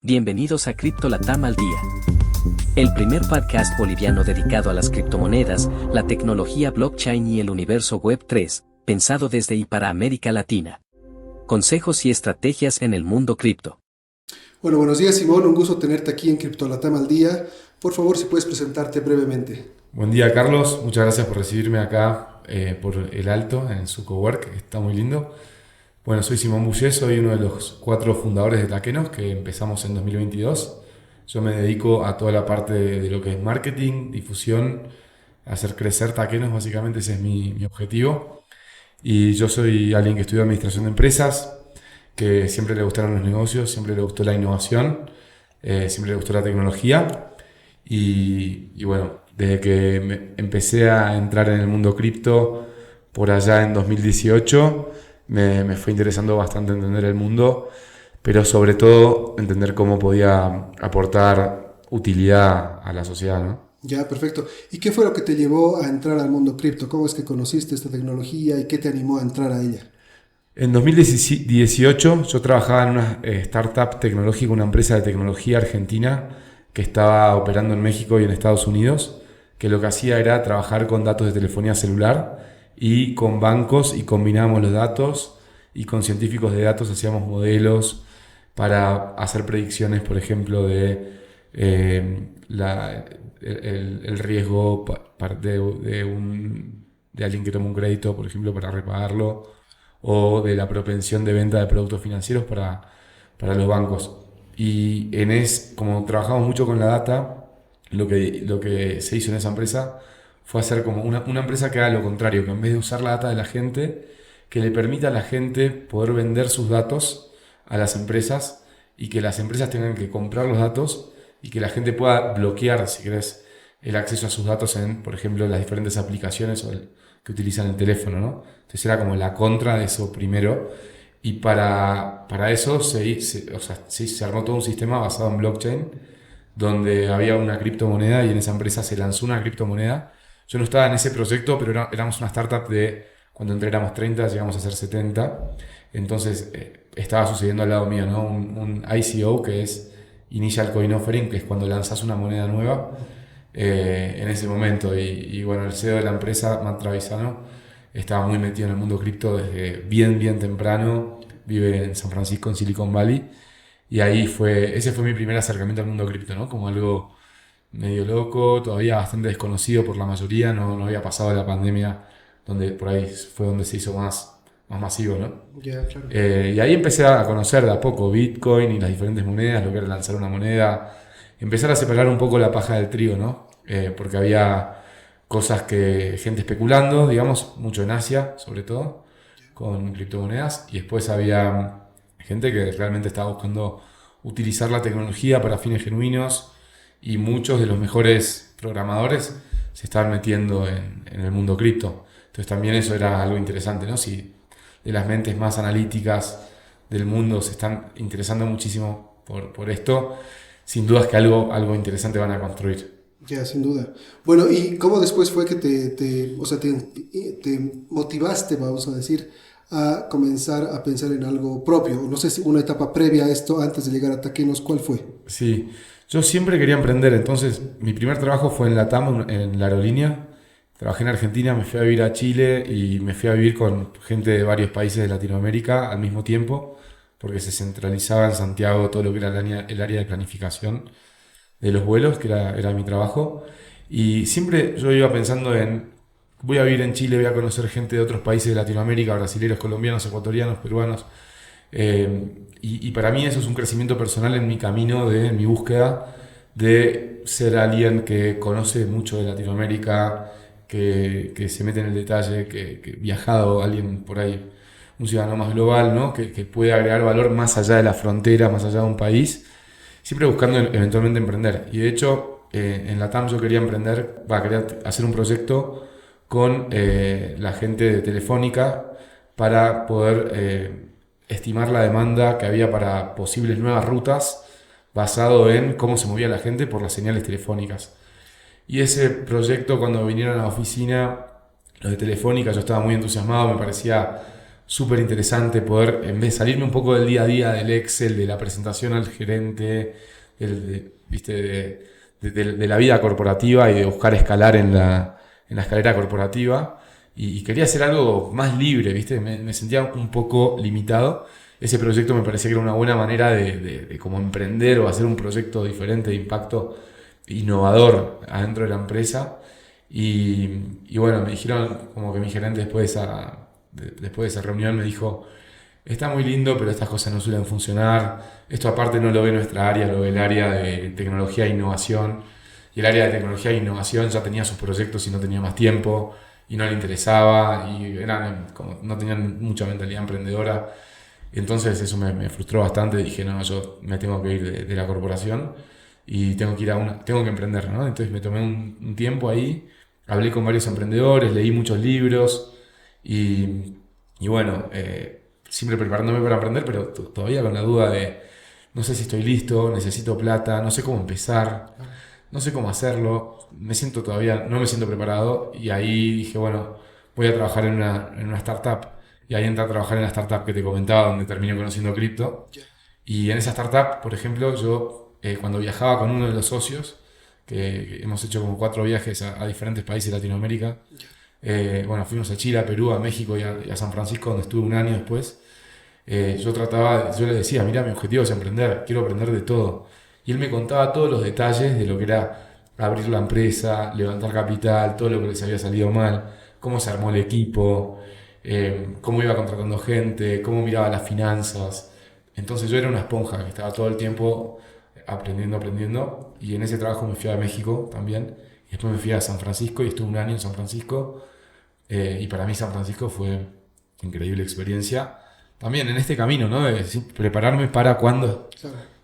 Bienvenidos a Cripto Latam al Día. El primer podcast boliviano dedicado a las criptomonedas, la tecnología blockchain y el universo Web 3, pensado desde y para América Latina. Consejos y estrategias en el mundo cripto. Bueno, buenos días Simón, un gusto tenerte aquí en Cripto Latam al Día. Por favor, si puedes presentarte brevemente. Buen día Carlos, muchas gracias por recibirme acá por el Alto en su cowork, está muy lindo. Bueno, soy Simón Bullé, soy uno de los 4 fundadores de Takenos que empezamos en 2022. Yo me dedico a toda la parte de lo que es marketing, difusión, hacer crecer Takenos, básicamente ese es mi objetivo. Y yo soy alguien que estudió administración de empresas, que siempre le gustaron los negocios, siempre le gustó la innovación, siempre le gustó la tecnología. Y bueno, desde que empecé a entrar en el mundo cripto por allá en 2018, me fue interesando bastante entender el mundo, pero sobre todo entender cómo podía aportar utilidad a la sociedad, ¿no? Ya, perfecto. ¿Y qué fue lo que te llevó a entrar al mundo cripto? ¿Cómo es que conociste esta tecnología y qué te animó a entrar a ella? En 2018 yo trabajaba en una startup tecnológica, una empresa de tecnología argentina que estaba operando en México y en Estados Unidos, que lo que hacía era trabajar con datos de telefonía celular y con bancos, y combinábamos los datos y con científicos de datos hacíamos modelos para hacer predicciones, por ejemplo, de el riesgo de alguien que toma un crédito, por ejemplo, para repagarlo, o de la propensión de venta de productos financieros para los bancos. Y como trabajamos mucho con la data, lo que se hizo en esa empresa fue hacer como una empresa que haga lo contrario, que en vez de usar la data de la gente, que le permita a la gente poder vender sus datos a las empresas y que las empresas tengan que comprar los datos y que la gente pueda bloquear, si querés, el acceso a sus datos en, por ejemplo, las diferentes aplicaciones que utilizan el teléfono, ¿no? Entonces era como la contra de eso primero. Y para eso se armó todo un sistema basado en blockchain, donde había una criptomoneda y en esa empresa se lanzó una criptomoneda. Yo no estaba en ese proyecto, pero éramos una startup cuando entré éramos 30, llegamos a ser 70. Entonces estaba sucediendo al lado mío, ¿no? Un ICO, que es Initial Coin Offering, que es cuando lanzas una moneda nueva en ese momento. Y bueno, el CEO de la empresa, Matt Travisano, estaba muy metido en el mundo cripto desde bien temprano. Vive en San Francisco, en Silicon Valley. Y ese fue mi primer acercamiento al mundo cripto, ¿no? Como algo medio loco, todavía bastante desconocido por la mayoría, no había pasado la pandemia, donde por ahí fue donde se hizo más masivo, ¿no? Ya, claro. Y ahí empecé a conocer de a poco Bitcoin y las diferentes monedas, lo que era lanzar una moneda, empezar a separar un poco la paja del trigo, ¿no? Porque había gente especulando, digamos, mucho en Asia, sobre todo, con criptomonedas, y después había gente que realmente estaba buscando utilizar la tecnología para fines genuinos, y muchos de los mejores programadores se estaban metiendo en el mundo cripto. Entonces también eso era algo interesante, ¿no? Si de las mentes más analíticas del mundo se están interesando muchísimo por esto, sin duda es que algo interesante van a construir. Ya, sin duda. Bueno, ¿y cómo después fue que te motivaste, vamos a decir, a comenzar a pensar en algo propio? No sé si una etapa previa a esto, antes de llegar a Takenos, ¿cuál fue? Sí, yo siempre quería emprender, entonces mi primer trabajo fue en LATAM, en la aerolínea. Trabajé en Argentina, me fui a vivir a Chile y me fui a vivir con gente de varios países de Latinoamérica al mismo tiempo, porque se centralizaba en Santiago todo lo que era el área de planificación de los vuelos, que era mi trabajo. Y siempre yo iba pensando voy a vivir en Chile, voy a conocer gente de otros países de Latinoamérica, brasileños, colombianos, ecuatorianos, peruanos. Y para mí eso es un crecimiento personal en mi camino, en mi búsqueda de ser alguien que conoce mucho de Latinoamérica, que se mete en el detalle, que viajado, alguien por ahí, un ciudadano más global, ¿no? Que puede agregar valor más allá de la frontera, más allá de un país, siempre buscando eventualmente emprender. Y de hecho, en LATAM yo quería quería hacer un proyecto con la gente de Telefónica para poder estimar la demanda que había para posibles nuevas rutas basado en cómo se movía la gente por las señales telefónicas. Y ese proyecto, cuando vinieron a la oficina, los de Telefónica, yo estaba muy entusiasmado, me parecía súper interesante poder, en vez de salirme un poco del día a día, del Excel, de la presentación al gerente, ¿viste? De la vida corporativa y de buscar escalar en la escalera corporativa. Y quería hacer algo más libre, ¿viste? Me sentía un poco limitado. Ese proyecto me parecía que era una buena manera de como emprender o hacer un proyecto diferente de impacto innovador adentro de la empresa. Y bueno, me dijeron, como que mi gerente después de esa reunión me dijo: está muy lindo, pero estas cosas no suelen funcionar. Esto aparte no lo ve nuestra área, lo ve el área de tecnología e innovación. Y el área de tecnología e innovación ya tenía sus proyectos y no tenía más tiempo y no le interesaba y no tenían mucha mentalidad emprendedora. Entonces eso me frustró bastante. Dije, no, yo me tengo que ir de la corporación y tengo que tengo que emprender, ¿no? Entonces me tomé un tiempo ahí, hablé con varios emprendedores, leí muchos libros y bueno, siempre preparándome para emprender, pero todavía con la duda de no sé si estoy listo, necesito plata, no sé cómo empezar, no sé cómo hacerlo, no me siento preparado. Y ahí dije, bueno, voy a trabajar en una startup. Y ahí entré a trabajar en la startup que te comentaba, donde terminé conociendo cripto. Y en esa startup, por ejemplo, yo cuando viajaba con uno de los socios, que hemos hecho como 4 viajes a diferentes países de Latinoamérica, bueno, fuimos a Chile, a Perú, a México y a San Francisco, donde estuve un año después. Yo le decía, mira, mi objetivo es emprender, quiero aprender de todo. Y él me contaba todos los detalles de lo que era abrir la empresa, levantar capital, todo lo que les había salido mal, cómo se armó el equipo, cómo iba contratando gente, cómo miraba las finanzas. Entonces yo era una esponja que estaba todo el tiempo aprendiendo. Y en ese trabajo me fui a México también. Y después me fui a San Francisco y estuve un año en San Francisco. Y para mí San Francisco fue increíble experiencia. También en este camino, ¿no? De prepararme para cuando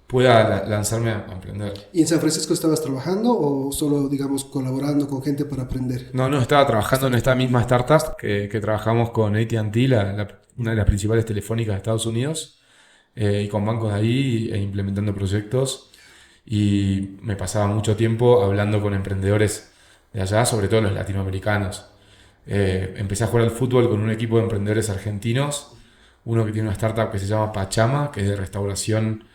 pueda lanzarme a emprender. ¿Y en San Francisco estabas trabajando o solo, digamos, colaborando con gente para aprender? No, estaba trabajando en esta misma startup que trabajamos con AT&T, una de las principales telefónicas de Estados Unidos, y con bancos de ahí, e implementando proyectos. Y me pasaba mucho tiempo hablando con emprendedores de allá, sobre todo los latinoamericanos. Empecé a jugar al fútbol con un equipo de emprendedores argentinos, uno que tiene una startup que se llama Pachama, que es de restauración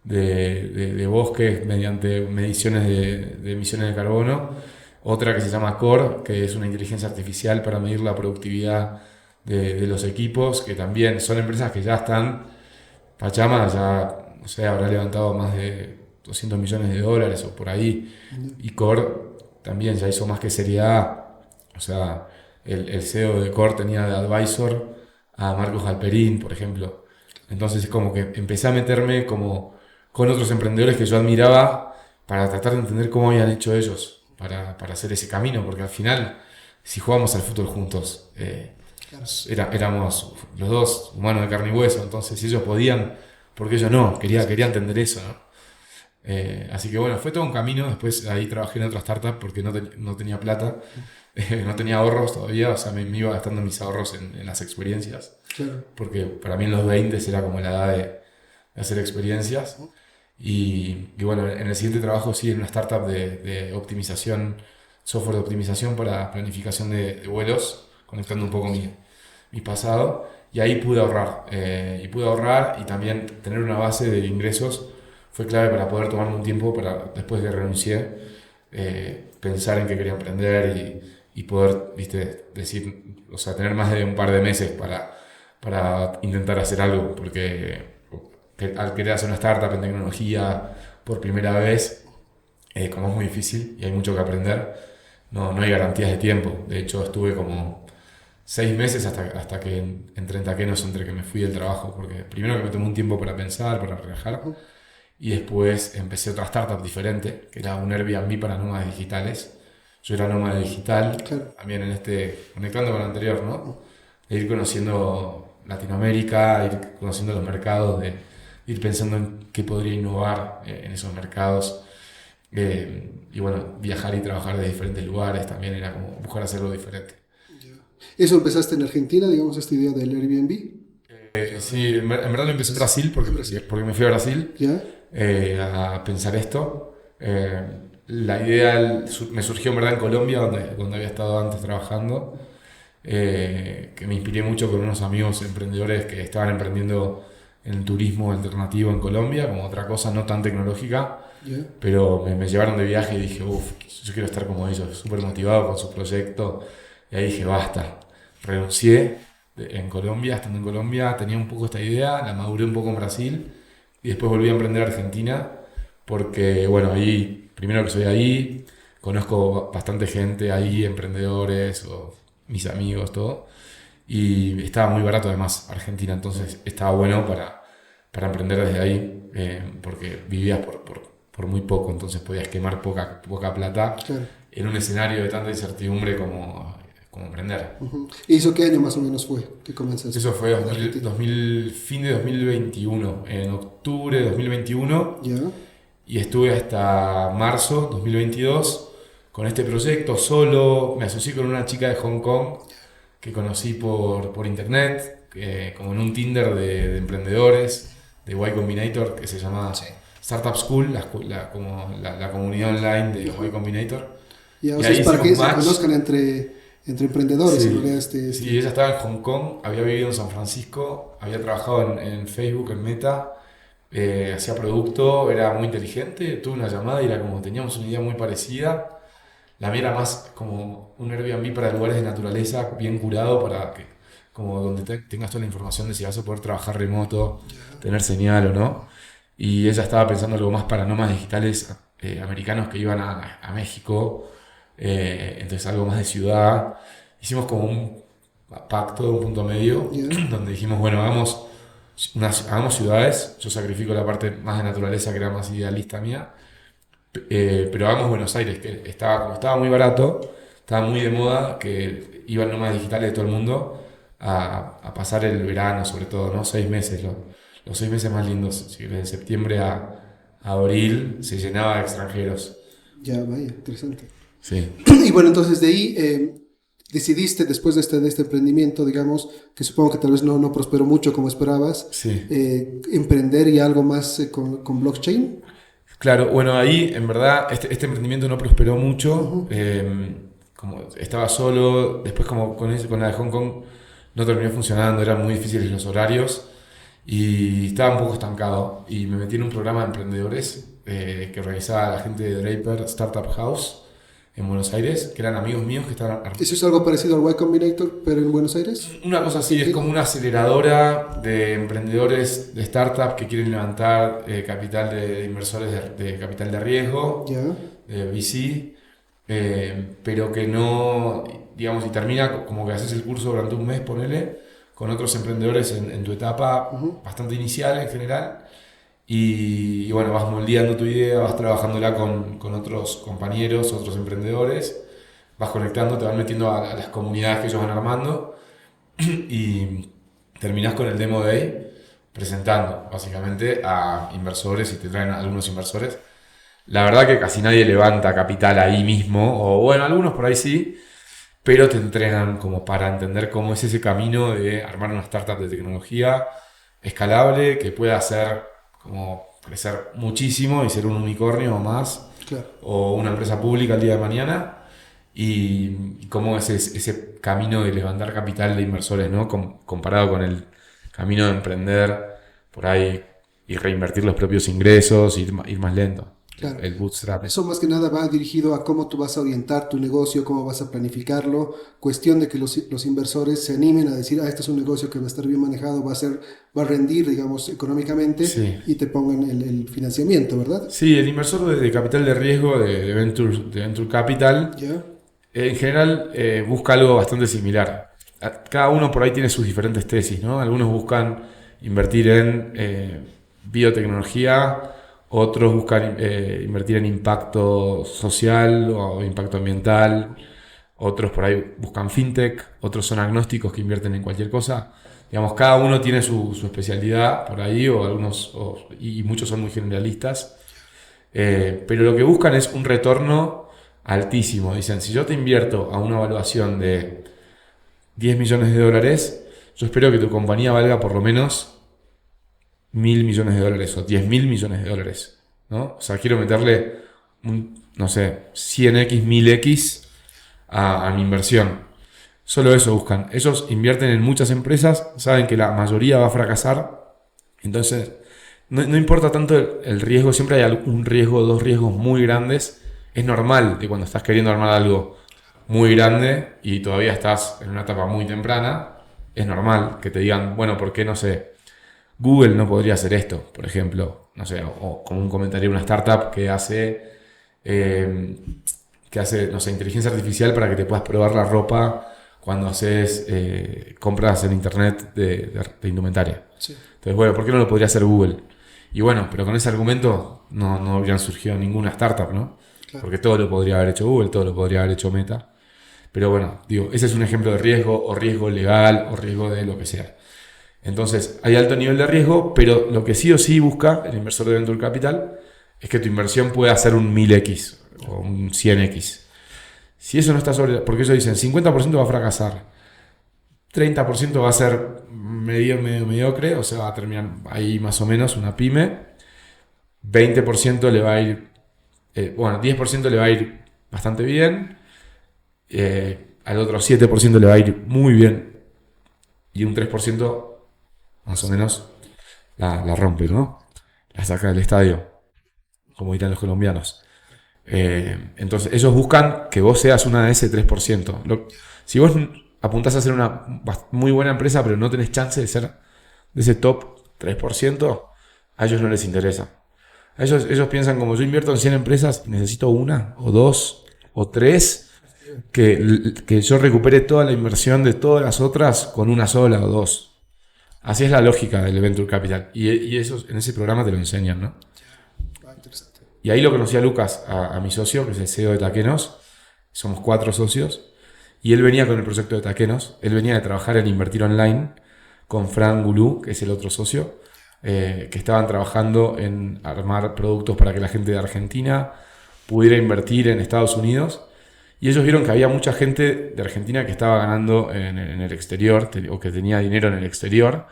de bosques mediante mediciones de emisiones de carbono. Otra que se llama Core, que es una inteligencia artificial para medir la productividad de los equipos, que también son empresas que ya están. Pachama ya, no sé, habrá levantado más de $200 millones o por ahí. Y Core también ya hizo más que Serie A. O sea, el CEO de Core tenía de advisor a Marcos Galperín, por ejemplo. Entonces es como que empecé a meterme como con otros emprendedores que yo admiraba para tratar de entender cómo habían hecho ellos para hacer ese camino, porque al final, si jugamos al fútbol juntos, éramos los dos humanos de carne y hueso. Entonces si ellos podían, ¿por qué yo no? Quería entender eso, ¿no? Así que bueno, fue todo un camino. Después ahí trabajé en otra startup porque no tenía plata, no tenía ahorros todavía. O sea, me iba gastando mis ahorros en las experiencias. Claro. Porque para mí en los 20 era como la edad de hacer experiencias. Y bueno, en el siguiente trabajo sí, en una startup de optimización, software de optimización para planificación de vuelos, conectando un poco mi pasado. Y ahí pude ahorrar. Y también tener una base de ingresos fue clave para poder tomarme un tiempo para, después de renuncié, pensar en que quería emprender y poder, viste, decir, o sea, tener más de un par de meses para intentar hacer algo, porque al querer hacer una startup en tecnología por primera vez, como es muy difícil y hay mucho que aprender, no hay garantías de tiempo. De hecho, estuve como 6 meses hasta que entré en taquenos entre que me fui del trabajo, porque primero que me tomé un tiempo para pensar, para relajar, y después empecé otra startup diferente, que era un Airbnb para nómadas digitales. Yo era nómada digital, Claro. también conectando con lo anterior, ¿no? De ir conociendo Latinoamérica, ir conociendo los mercados, de ir pensando en qué podría innovar en esos mercados. Y bueno, viajar y trabajar de diferentes lugares también era como buscar hacerlo diferente. ¿Eso empezaste en Argentina, digamos, esta idea del Airbnb? Sí, en verdad lo empecé en Brasil porque me fui a Brasil ¿Ya? a pensar esto. La idea me surgió en verdad en Colombia, donde había estado antes trabajando. que me inspiré mucho con unos amigos emprendedores que estaban emprendiendo en turismo alternativo en Colombia, como otra cosa no tan tecnológica, Yeah. pero me llevaron de viaje y dije, uff, yo quiero estar como ellos, súper motivado con su proyecto. Y ahí dije, basta, renuncié en Colombia, estando en Colombia, tenía un poco esta idea, la maduré un poco en Brasil y después volví a emprender Argentina porque, bueno, ahí, primero que soy ahí, conozco bastante gente ahí, emprendedores o mis amigos, todo. Y estaba muy barato además Argentina, entonces estaba bueno para emprender desde ahí, porque vivías por muy poco, entonces podías quemar poca plata Claro. en un escenario de tanta incertidumbre como emprender. Ujú. ¿Y eso qué año más o menos fue que comenzaste? Eso fue En Argentina. fin de 2021, en octubre de 2021, Ya. y estuve hasta marzo 2022 con este proyecto solo. Me asocié con una chica de Hong Kong que conocí por internet, como en un Tinder de emprendedores, de Y Combinator, que se llama Sí. Startup School, como la comunidad online de Y Combinator. Ya, o Y sea, ahí es para hicimos que se match. conozcan entre emprendedores, en realidad. Sí, ella estaba en Hong Kong, había vivido en San Francisco, había trabajado en Facebook, en Meta, hacía producto, era muy inteligente, tuve una llamada y era como, teníamos una idea muy parecida. La mía era más como un Airbnb para lugares de naturaleza, bien curado, para que, como donde tengas toda la información de si vas a poder trabajar remoto, tener señal o no. Y ella estaba pensando algo más para nómadas digitales americanos que iban a México, entonces algo más de ciudad. Hicimos como un pacto, un punto medio, Ya. donde dijimos, bueno, hagamos ciudades, yo sacrifico la parte más de naturaleza que era más idealista mía, pero hagamos Buenos Aires, que como estaba muy barato, estaba muy de moda, que iban nómadas digitales de todo el mundo a pasar el verano, sobre todo, ¿no? 6 meses, los 6 meses más lindos, si de septiembre a abril se llenaba de extranjeros. Ya, vaya, interesante. Sí. Y bueno, entonces de ahí decidiste, después de este emprendimiento, digamos, que supongo que tal vez no prosperó mucho como esperabas, Sí. emprender y algo más con blockchain. Claro, bueno, ahí en verdad este emprendimiento no prosperó mucho. Ujú. Como estaba solo, después como con la de Hong Kong no terminó funcionando, eran muy difíciles los horarios y estaba un poco estancado. Y me metí en un programa de emprendedores que organizaba la gente de Draper Startup House en Buenos Aires, que eran amigos míos que estaban. ¿Eso es algo parecido al Y Combinator, pero en Buenos Aires? Una cosa así, es como una aceleradora de emprendedores de startup que quieren levantar capital de inversores de capital de riesgo, Ya, de VC, pero que no, digamos, y termina como que haces el curso durante un mes, ponele, con otros emprendedores en tu etapa bastante inicial en general. Y bueno, vas moldeando tu idea, vas trabajándola con otros compañeros, otros emprendedores, vas conectando, te van metiendo a las comunidades que ellos van armando y terminás con el Demo Day presentando básicamente a inversores y te traen algunos inversores. La verdad que casi nadie levanta capital ahí mismo, o bueno, algunos por ahí sí, pero te entrenan como para entender cómo es ese camino de armar una startup de tecnología escalable que pueda hacer como crecer muchísimo y ser un unicornio o más, claro. o una empresa pública el día de mañana, y cómo es ese camino de levantar capital de inversores, ¿no? Comparado con el camino de emprender por ahí y reinvertir los propios ingresos, ir más lento. Claro. El bootstrap. Eso más que nada va dirigido a cómo tú vas a orientar tu negocio, cómo vas a planificarlo. Cuestión de que los inversores se animen a decir, este es un negocio que va a estar bien manejado, va a rendir, digamos, económicamente, Sí. y te pongan el financiamiento, ¿verdad? Sí, el inversor de capital de riesgo, de venture capital, Ya, en general busca algo bastante similar. Cada uno por ahí tiene sus diferentes tesis, ¿no? Algunos buscan invertir en biotecnología, otros buscan invertir en impacto social o impacto ambiental, otros por ahí buscan fintech, otros son agnósticos que invierten en cualquier cosa. Digamos, cada uno tiene su especialidad por ahí, y muchos son muy generalistas. Pero lo que buscan es un retorno altísimo. Dicen, si yo te invierto a una evaluación de 10 millones de dólares, yo espero que tu compañía valga por lo menos 1.000 millones de dólares o 10.000 millones de dólares, ¿no? O sea, quiero meterle, no sé, 100x, 1.000x a mi inversión. Solo eso buscan. Ellos invierten en muchas empresas, saben que la mayoría va a fracasar, entonces no importa tanto el riesgo, siempre hay un riesgo, dos riesgos muy grandes. Es normal de cuando estás queriendo armar algo muy grande y todavía estás en una etapa muy temprana, es normal que te digan, bueno, ¿por qué no sé? Google no podría hacer esto, por ejemplo, no sé, o como un comentario de una startup no sé, inteligencia artificial para que te puedas probar la ropa cuando haces compras en internet de indumentaria. Sí. Entonces, bueno, ¿por qué no lo podría hacer Google? Y bueno, pero con ese argumento no habrían surgido ninguna startup, ¿no? Claro. Porque todo lo podría haber hecho Google, todo lo podría haber hecho Meta. Pero bueno, digo, ese es un ejemplo de riesgo, o riesgo legal, o riesgo de lo que sea. Entonces, hay alto nivel de riesgo, pero lo que sí o sí busca el inversor de Venture Capital es que tu inversión pueda ser un 1000x o un 100x. Si eso no está sobre... Porque ellos dicen, 50% va a fracasar, 30% va a ser medio mediocre, o sea, va a terminar ahí más o menos una pyme, 20% le va a ir... 10% le va a ir bastante bien, al otro 7% le va a ir muy bien, y un 3% más o menos la rompe, ¿no? La saca del estadio, como dirán los colombianos. Entonces, ellos buscan que vos seas una de ese 3%. Si vos apuntás a ser una muy buena empresa, pero no tenés chance de ser de ese top 3%, a ellos no les interesa. Ellos piensan como yo invierto en 100 empresas y necesito una, o dos, o tres, que yo recupere toda la inversión de todas las otras con una sola o dos. Así es la lógica del Venture Capital. Y eso en ese programa te lo enseñan, ¿no? Interesante. Y ahí lo conocí a Lucas, a mi socio, que es el CEO de Taquenos. Somos 4 socios. Y él venía con el proyecto de Taquenos. Él venía de trabajar en Invertir Online con Fran Gulú, que es el otro socio, que estaban trabajando en armar productos para que la gente de Argentina pudiera invertir en Estados Unidos. Y ellos vieron que había mucha gente de Argentina que estaba ganando en el exterior, o que tenía dinero en el exterior.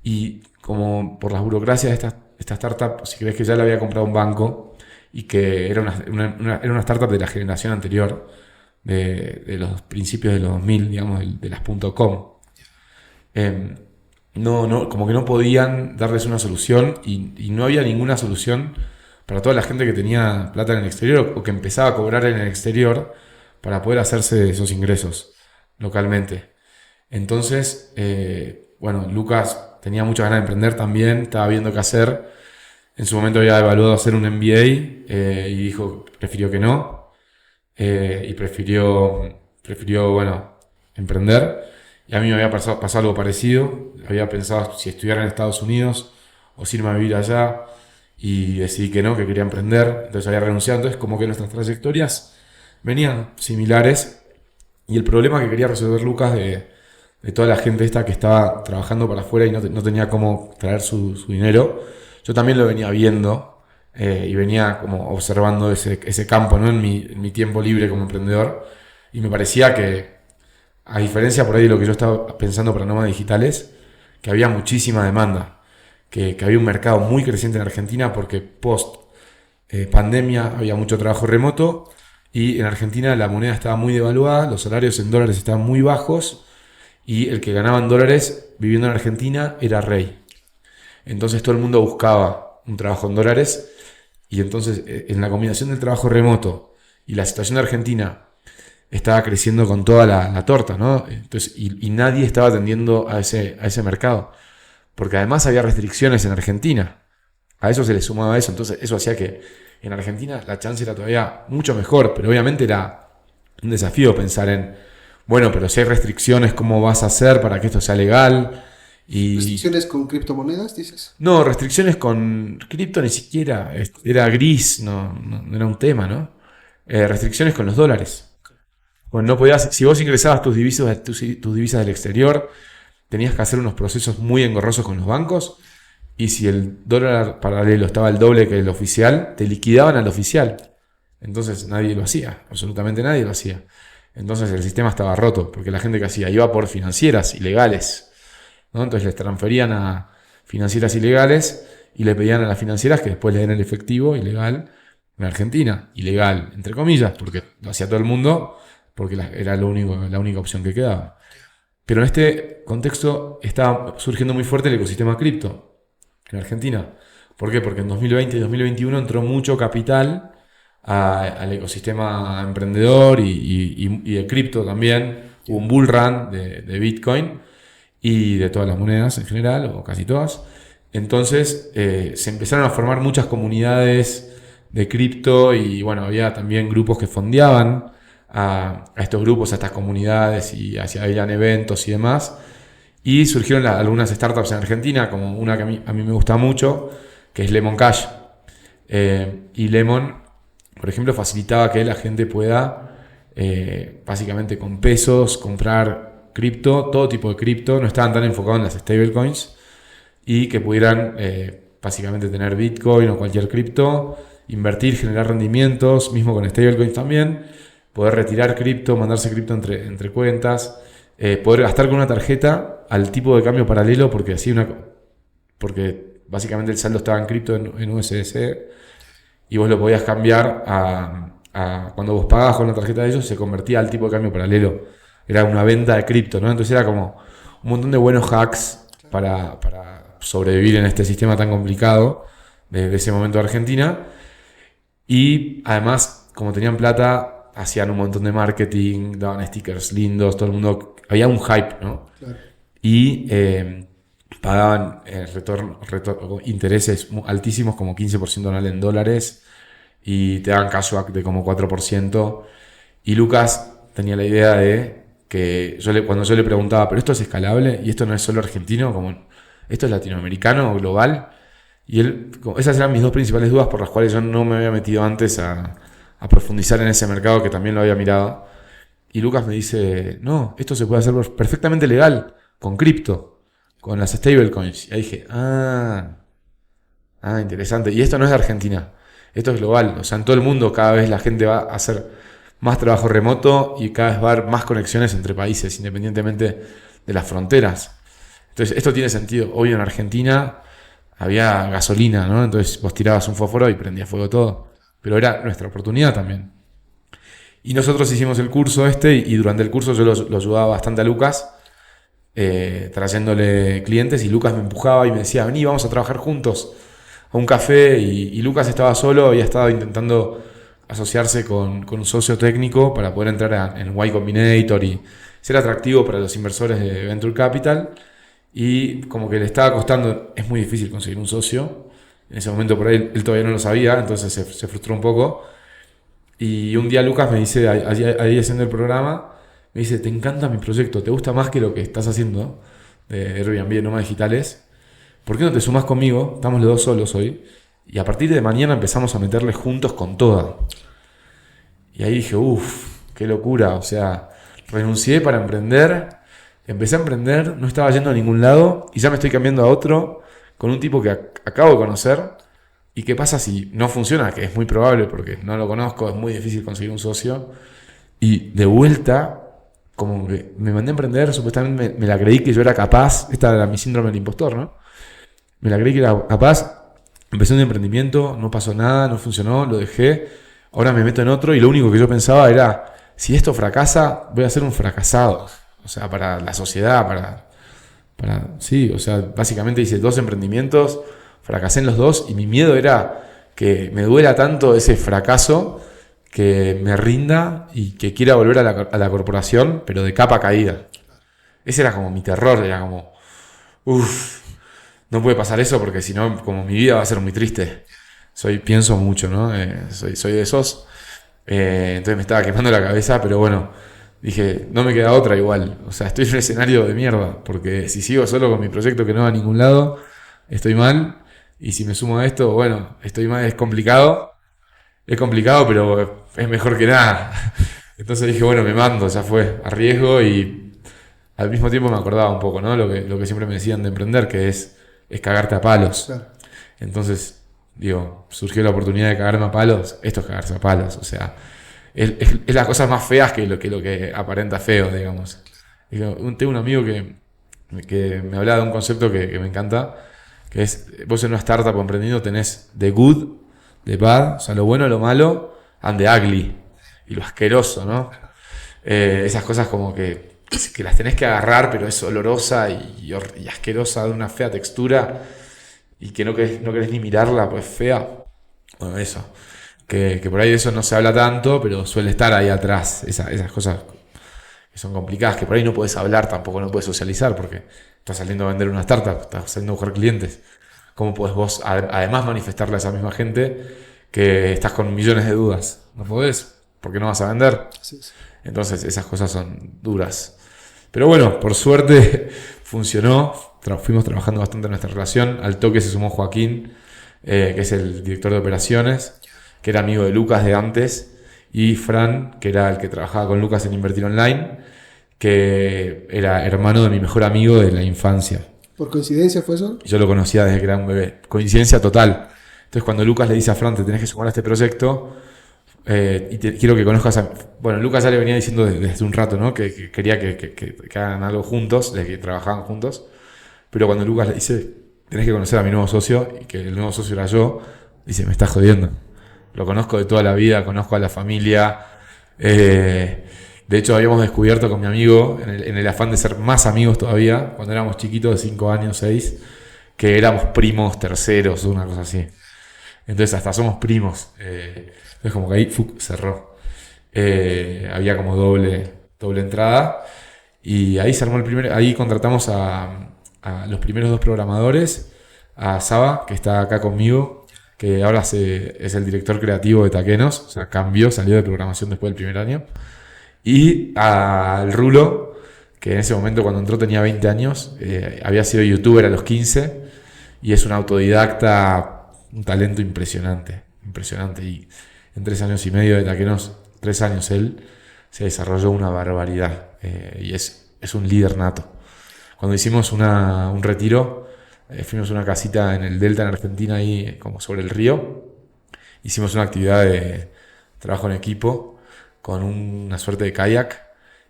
Y como por las burocracias de esta startup, si crees que ya le había comprado un banco y que era una startup de la generación anterior, de los principios de los 2000, digamos, de las .com. Como que no podían darles una solución y no había ninguna solución para toda la gente que tenía plata en el exterior o que empezaba a cobrar en el exterior para poder hacerse esos ingresos localmente. Entonces, Lucas tenía muchas ganas de emprender también, estaba viendo qué hacer. En su momento había evaluado hacer un MBA y dijo, prefirió que no. Y prefirió emprender. Y a mí me había pasado algo parecido. Había pensado si estudiar en Estados Unidos o si irme a vivir allá. Y decidí que no, que quería emprender. Entonces había renunciado. Entonces como que nuestras trayectorias venían similares. Y el problema que quería resolver Lucas de toda la gente esta que estaba trabajando para afuera y no tenía cómo traer su dinero, yo también lo venía viendo y venía como observando ese campo, ¿no? en mi tiempo libre como emprendedor, y me parecía que, a diferencia por ahí de lo que yo estaba pensando para nómadas digitales, que había muchísima demanda, que había un mercado muy creciente en Argentina porque post pandemia había mucho trabajo remoto y en Argentina la moneda estaba muy devaluada, los salarios en dólares estaban muy bajos y el que ganaba en dólares viviendo en Argentina era rey. Entonces todo el mundo buscaba un trabajo en dólares y entonces en la combinación del trabajo remoto y la situación de Argentina estaba creciendo con toda la torta, ¿no? Entonces, y nadie estaba atendiendo a ese mercado, porque además había restricciones en Argentina. A eso se le sumaba eso, entonces eso hacía que en Argentina la chance era todavía mucho mejor, pero obviamente era un desafío pensar en, bueno, pero si hay restricciones, ¿cómo vas a hacer para que esto sea legal? ¿Restricciones con criptomonedas, dices? No, restricciones con cripto ni siquiera, era gris, no era un tema, ¿no? Restricciones con los dólares. Bueno, no podías, si vos ingresabas tus divisas del exterior, tenías que hacer unos procesos muy engorrosos con los bancos, y si el dólar paralelo estaba al doble que el oficial, te liquidaban al oficial. Entonces nadie lo hacía, absolutamente nadie lo hacía. Entonces el sistema estaba roto, porque la gente que hacía iba por financieras ilegales, ¿no? Entonces les transferían a financieras ilegales y le pedían a las financieras que después le den el efectivo ilegal en Argentina. Ilegal, entre comillas, porque lo hacía todo el mundo, porque era la única opción que quedaba. Pero en este contexto estaba surgiendo muy fuerte el ecosistema cripto en Argentina. ¿Por qué? Porque en 2020 y 2021 entró mucho capital al ecosistema emprendedor y de cripto también. Hubo un bull run de Bitcoin y de todas las monedas en general, o casi todas. Entonces se empezaron a formar muchas comunidades de cripto y bueno, había también grupos que fondeaban a estos grupos, a estas comunidades y habían eventos y demás. Y surgieron algunas startups en Argentina, como una que a mí me gusta mucho, que es Lemon Cash. Y Lemon, por ejemplo, facilitaba que la gente pueda básicamente con pesos comprar cripto, todo tipo de cripto, no estaban tan enfocados en las stablecoins, y que pudieran básicamente tener Bitcoin o cualquier cripto, invertir, generar rendimientos, mismo con stablecoins también, poder retirar cripto, mandarse cripto entre cuentas, poder gastar con una tarjeta al tipo de cambio paralelo, porque básicamente el saldo estaba en cripto en USDC y vos lo podías cambiar a cuando vos pagabas con la tarjeta de ellos, se convertía al tipo de cambio paralelo. Era una venta de cripto, ¿no? Entonces era como un montón de buenos hacks para sobrevivir en este sistema tan complicado de ese momento de Argentina. Y además, como tenían plata, hacían un montón de marketing, daban stickers lindos, todo el mundo, había un hype, ¿no? Claro. Y pagaban intereses altísimos, como 15% anual en dólares, y te daban cashback de como 4%. Y Lucas tenía la idea de que cuando yo le preguntaba, ¿pero esto es escalable? ¿Y esto no es solo argentino? Como, ¿esto es latinoamericano o global? Y esas eran mis dos principales dudas por las cuales yo no me había metido antes a profundizar en ese mercado, que también lo había mirado. Y Lucas me dice, no, esto se puede hacer perfectamente legal con cripto, con las stablecoins. Y ahí dije, interesante. Y esto no es de Argentina, esto es global. O sea, en todo el mundo cada vez la gente va a hacer más trabajo remoto y cada vez va a haber más conexiones entre países, independientemente de las fronteras. Entonces, esto tiene sentido. Obvio, en Argentina había gasolina, ¿no? Entonces vos tirabas un fósforo y prendía fuego todo. Pero era nuestra oportunidad también. Y nosotros hicimos el curso y durante el curso yo lo ayudaba bastante a Lucas, trayéndole clientes, y Lucas me empujaba y me decía, vení, vamos a trabajar juntos a un café, y Lucas estaba solo, había estado intentando asociarse con un socio técnico para poder entrar en Y Combinator y ser atractivo para los inversores de Venture Capital, y como que le estaba costando, es muy difícil conseguir un socio, en ese momento por ahí él todavía no lo sabía, entonces se frustró un poco. Y un día Lucas me dice, ahí haciendo el programa, me dice, te encanta mi proyecto, te gusta más que lo que estás haciendo de Airbnb de nómadas digitales, ¿por qué no te sumás conmigo? Estamos los dos solos hoy, y a partir de mañana empezamos a meterle juntos con toda. Y ahí dije, qué locura, o sea, renuncié para emprender, empecé a emprender, no estaba yendo a ningún lado, y ya me estoy cambiando a otro, con un tipo que acabo de conocer. ¿Y qué pasa si no funciona? Que es muy probable porque no lo conozco, es muy difícil conseguir un socio. Y de vuelta, como que me mandé a emprender, supuestamente me la creí que yo era capaz. Esta era mi síndrome del impostor, ¿no? Me la creí que era capaz. Empecé un emprendimiento, no pasó nada, no funcionó, lo dejé. Ahora me meto en otro y lo único que yo pensaba era, si esto fracasa, voy a ser un fracasado. O sea, para la sociedad, sí, o sea, básicamente hice 2 emprendimientos, fracasé en los 2 y mi miedo era que me duela tanto ese fracaso que me rinda y que quiera volver a la corporación, pero de capa caída. Ese era como mi terror, era como, no puede pasar eso porque si no, como mi vida va a ser muy triste. Pienso mucho, ¿no? Soy de esos. Entonces me estaba quemando la cabeza, pero bueno, dije, no me queda otra igual. O sea, estoy en un escenario de mierda, porque si sigo solo con mi proyecto que no va a ningún lado, estoy mal. Y si me sumo a esto, bueno, estoy mal, es complicado, pero es mejor que nada. Entonces dije, bueno, me mando, ya fue, arriesgo, y al mismo tiempo me acordaba un poco, ¿no? Lo que siempre me decían de emprender, que es cagarte a palos. Claro. Entonces, surgió la oportunidad de cagarme a palos, esto es cagarse a palos, o sea, es las cosas más feas que lo que aparenta feo, digamos. Tengo un amigo que me hablaba de un concepto que me encanta, que es, vos en una startup o emprendiendo tenés the good, the bad, o sea, lo bueno, lo malo, and the ugly, y lo asqueroso, ¿no? Esas cosas como que las tenés que agarrar, pero es olorosa y asquerosa, de una fea textura, y que no querés ni mirarla, pues fea. Bueno, eso. Que por ahí de eso no se habla tanto, pero suele estar ahí atrás. Esas cosas que son complicadas, que por ahí no puedes hablar, tampoco no puedes socializar, porque estás saliendo a vender una startup, estás saliendo a buscar clientes. ¿Cómo podés vos además manifestarle a esa misma gente que estás con millones de dudas? No podés, porque no vas a vender. Así es. Entonces esas cosas son duras. Pero bueno, por suerte funcionó. Fuimos trabajando bastante en nuestra relación. Al toque se sumó Joaquín, que es el director de operaciones, que era amigo de Lucas de antes, y Fran, que era el que trabajaba con Lucas en Invertir Online, que era hermano de mi mejor amigo de la infancia. ¿Por coincidencia fue eso? Yo lo conocía desde que era un bebé. Coincidencia total. Entonces cuando Lucas le dice a Fran, te tenés que sumar a este proyecto, quiero que conozcas a... Bueno, Lucas ya le venía diciendo desde un rato, ¿no? Que quería que hagan algo juntos, desde que trabajaban juntos. Pero cuando Lucas le dice, tenés que conocer a mi nuevo socio, y que el nuevo socio era yo, dice, me estás jodiendo. Lo conozco de toda la vida, conozco a la familia. De hecho, habíamos descubierto con mi amigo, en el afán de ser más amigos todavía, cuando éramos chiquitos, de 5 años, 6, que éramos primos terceros, una cosa así. Entonces hasta somos primos. Entonces como que ahí cerró. Había como doble entrada. Y ahí se armó ahí contratamos a los primeros 2 programadores, a Saba, que está acá conmigo, que ahora es el director creativo de Taquenos, o sea, salió de programación después del primer año. Y al Rulo, que en ese momento cuando entró tenía 20 años, había sido youtuber a los 15 y es un autodidacta, un talento impresionante. Y en 3 años y medio de Taquenos, 3 años él, se desarrolló una barbaridad, y es un líder nato. Cuando hicimos un retiro, fuimos a una casita en el Delta en Argentina, ahí como sobre el río, hicimos una actividad de trabajo en equipo, con una suerte de kayak,